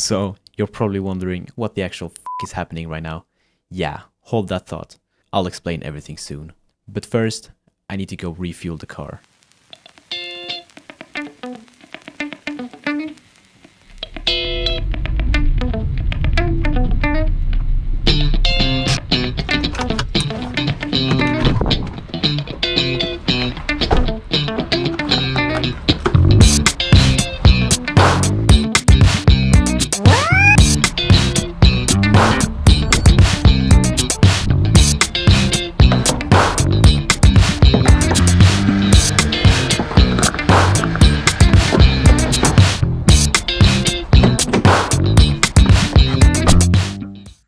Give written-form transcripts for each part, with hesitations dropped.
So you're probably wondering what the actual is happening right now. Yeah, hold that thought. I'll explain everything soon. But first, I need to go refuel the car.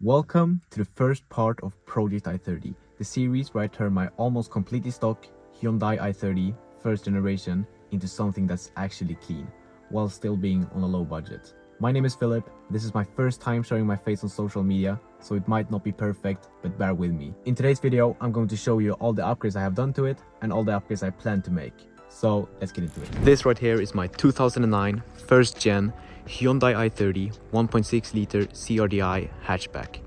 Welcome to the first part of Project i30, the series where I turn my almost completely stock Hyundai i30 first generation into something that's actually clean, while still being on a low budget. My name is Philip, this is my first time showing my face on social media, so it might not be perfect, but bear with me. In today's video, I'm going to show you all the upgrades I have done to it and all the upgrades I plan to make. So let's get into it. This right here is my 2009 first gen Hyundai i30 1.6 liter CRDI hatchback.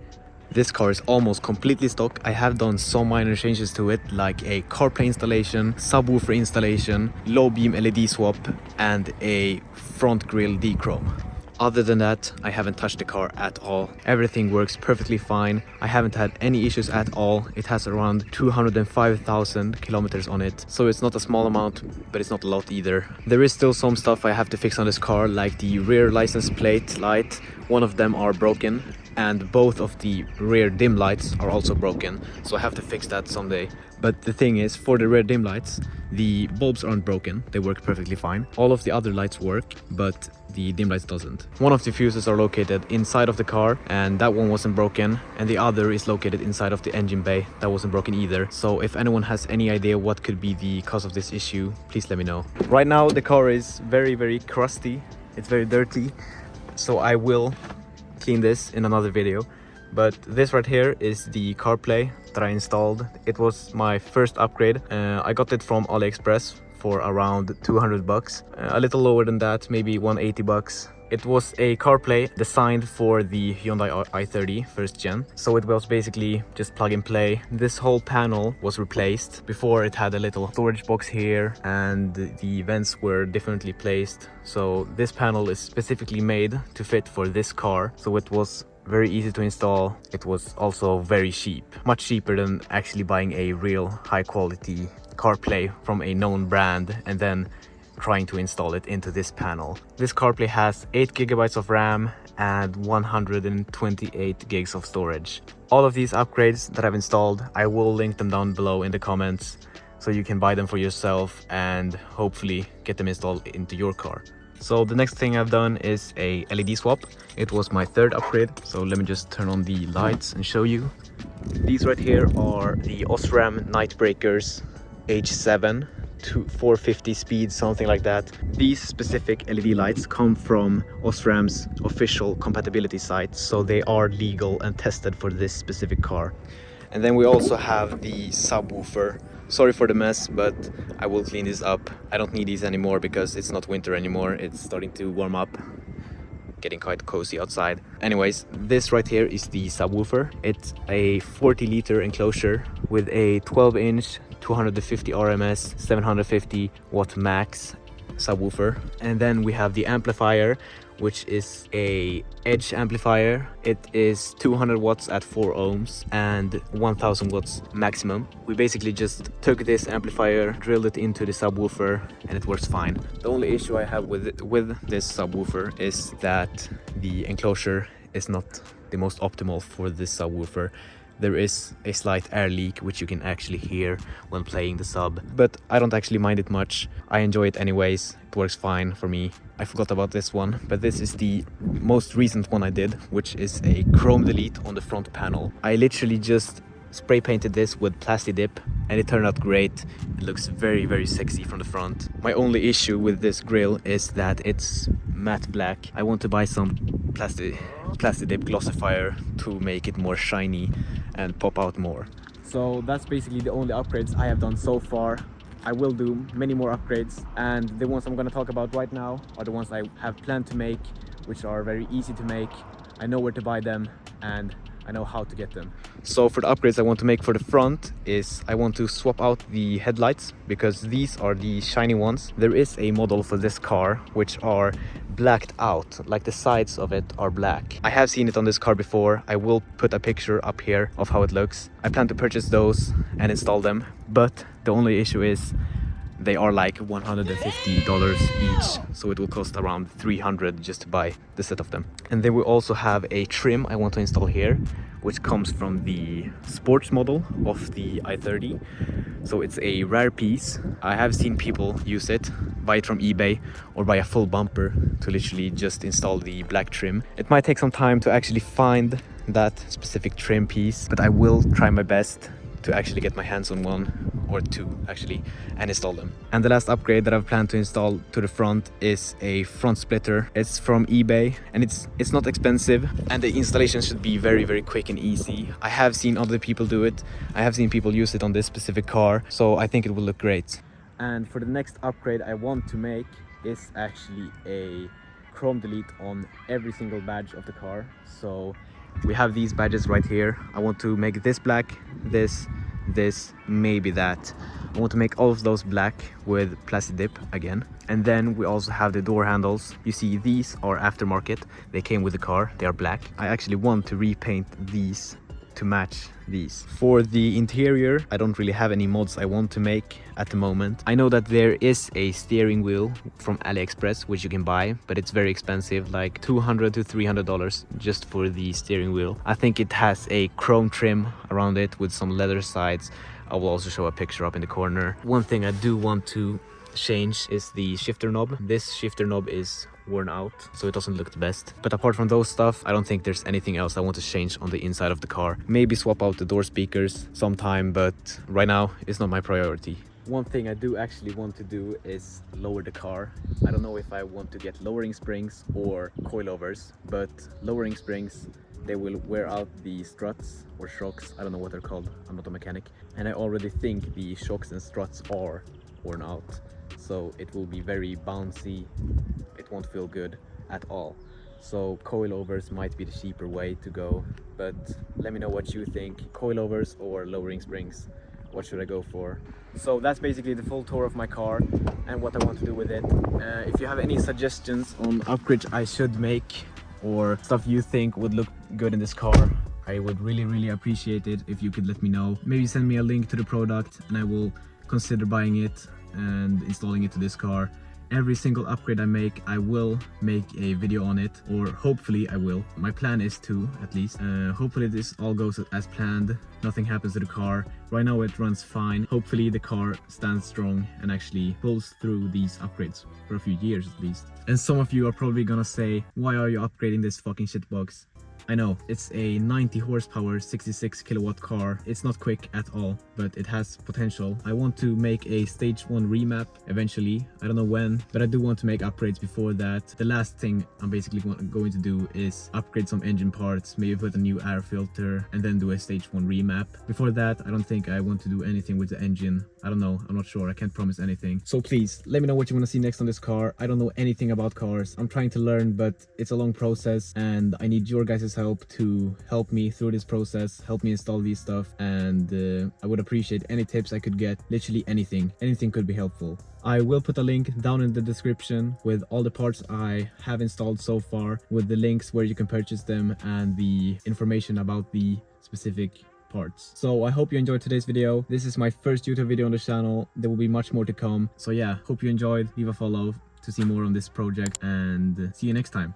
This car is almost completely stock. I have done some minor changes to it, like a CarPlay installation, subwoofer installation, low beam LED swap, and a front grille Dechrome. Other than that, I haven't touched the car at all. Everything works perfectly fine. I haven't had any issues at all. It has around 205,000 kilometers on it, so it's not a small amount, but it's not a lot either. There is still some stuff I have to fix on this car, like the rear license plate light. One of them are broken, and both of the rear dim lights are also broken, so I have to fix that someday. But the thing is, for the rear dim lights, the bulbs aren't broken, they work perfectly fine. All of the other lights work, but the dim lights doesn't. One of the fuses are located inside of the car, and that one wasn't broken, and the other is located inside of the engine bay. That wasn't broken either. So if anyone has any idea what could be the cause of this issue, please let me know. Right now the car is very crusty, it's very dirty, so I will clean this in another video. But this right here is the CarPlay that I installed. It was my first upgrade. I got it from AliExpress for around 200 bucks, a little lower than that, maybe 180 bucks. It was a CarPlay designed for the Hyundai i30 first gen, so it was basically just plug and play. This whole panel was replaced. Before, it had a little storage box here, and the vents were differently placed. So this panel is specifically made to fit for this car, so it was very easy to install. It was also very cheap, much cheaper than actually buying a real high quality CarPlay from a known brand and then trying to install it into this panel. This CarPlay has 8 gigabytes of RAM and 128 gigs of storage. All of these upgrades that I've installed, I will link them down below in the comments, so you can buy them for yourself and hopefully get them installed into your car. So the next thing I've done is a LED swap. It was my third upgrade, so let me just turn on the lights and show you. These right here are the Osram Night Breakers H7 to 450 speed, something like that. These specific LED lights come from Osram's official compatibility site, so they are legal and tested for this specific car. And then we also have the subwoofer. Sorry for the mess, but I will clean this up. I don't need these anymore because it's not winter anymore. It's starting to warm up, getting quite cozy outside. Anyways, this right here is the subwoofer. It's a 40 liter enclosure with a 12-inch 250 RMS 750 watt max subwoofer. And then we have the amplifier, which is a edge amplifier. It is 200 watts at 4 ohms and 1000 watts maximum. We basically just took this amplifier, drilled it into the subwoofer, and it works fine. The only issue I have with this subwoofer is that the enclosure is not the most optimal for this subwoofer. There is a slight air leak, which you can actually hear when playing the sub, but I don't actually mind it much. I enjoy it anyways. It works fine for me. I forgot about this one, but this is the most recent one I did, which is a chrome delete on the front panel. I literally just spray painted this with Plasti Dip and it turned out great. It looks very sexy from the front. My only issue with this grille is that it's matte black. I want to buy some Plasti Dip glossifier to make it more shiny and pop out more. So that's basically the only upgrades I have done so far. I will do many more upgrades, and the ones I'm going to talk about right now are the ones I have planned to make which are very easy to make. I know where to buy them and I know how to get them. So for the upgrades I want to make for the front is I want to swap out the headlights because these are the shiny ones. There is a model for this car which are blacked out, like the sides of it are black. I have seen it on this car before. I will put a picture up here of how it looks. I plan to purchase those and install them, but the only issue is they are like $150 each, so it will cost around $300 just to buy the set of them. And then we also have a trim I want to install here, which comes from the sports model of the i30. So it's a rare piece. I have seen people use it, buy it from eBay or buy a full bumper to literally just install the black trim. It might take some time to actually find that specific trim piece, but I will try my best to actually get my hands on one or two actually and install them. And the last upgrade that I've planned to install to the front is a front splitter. It's from eBay and it's not expensive and the installation should be very quick and easy. I have seen other people do it. I have seen people use it on this specific car, so I think it will look great. And for the next upgrade I want to make is actually a chrome delete on every single badge of the car. So we have these badges right here. I want to make this black, this, maybe that. I want to make all of those black with plastic dip again. And then we also have the door handles. You see, these are aftermarket. They came with the car. They are black. I actually want to repaint these to match these. For the interior, I don't really have any mods I want to make at the moment. I know that there is a steering wheel from AliExpress which you can buy, but it's very expensive, like $200 to $300 just for the steering wheel. I think it has a chrome trim around it with some leather sides. I will also show a picture up in the corner. One thing I do want to change is the shifter knob. This shifter knob is worn out, so it doesn't look the best. But apart from those stuff, I don't think there's anything else I want to change on the inside of the car. Maybe swap out the door speakers sometime, but right now it's not my priority. One thing I do actually want to do is lower the car. I don't know if I want to get lowering springs or coilovers, but lowering springs, they will wear out the struts or shocks. I don't know what they're called. I'm not a mechanic. And I already think the shocks and struts are worn out. So it will be very bouncy. It won't feel good at all. So coilovers might be the cheaper way to go, but let me know what you think. Coilovers or lowering springs? What should I go for? So that's basically the full tour of my car and what I want to do with it. If you have any suggestions on upgrades I should make or stuff you think would look good in this car, I would really appreciate it if you could let me know. Maybe send me a link to the product and I will consider buying it and installing it to this car. Every single upgrade I make, I will make a video on it, or hopefully I will. My plan is to, at least. Hopefully this all goes as planned. Nothing happens to the car. Right now it runs fine. Hopefully the car stands strong and actually pulls through these upgrades for a few years at least. And some of you are probably gonna say, why are you upgrading this fucking shitbox? I know, it's a 90 horsepower, 66 kilowatt car. It's not quick at all, but it has potential. I want to make a stage 1 remap eventually. I don't know when, but I do want to make upgrades before that. The last thing I'm basically going to do is upgrade some engine parts, maybe put a new air filter, and then do a stage 1 remap. Before that, I don't think I want to do anything with the engine. I don't know, I'm not sure, I can't promise anything. So please, let me know what you want to see next on this car. I don't know anything about cars. I'm trying to learn, but it's a long process, and I need your guys' help to help me through this process, help me install these stuff, and I would appreciate any tips I could get. Literally anything could be helpful. I will put a link down in the description with all the parts I have installed so far, with the links where you can purchase them and the information about the specific parts. So I hope you enjoyed today's video. This is my first YouTube video on the channel. There will be much more to come. So yeah, hope you enjoyed. Leave a follow to see more on this project, and see you next time.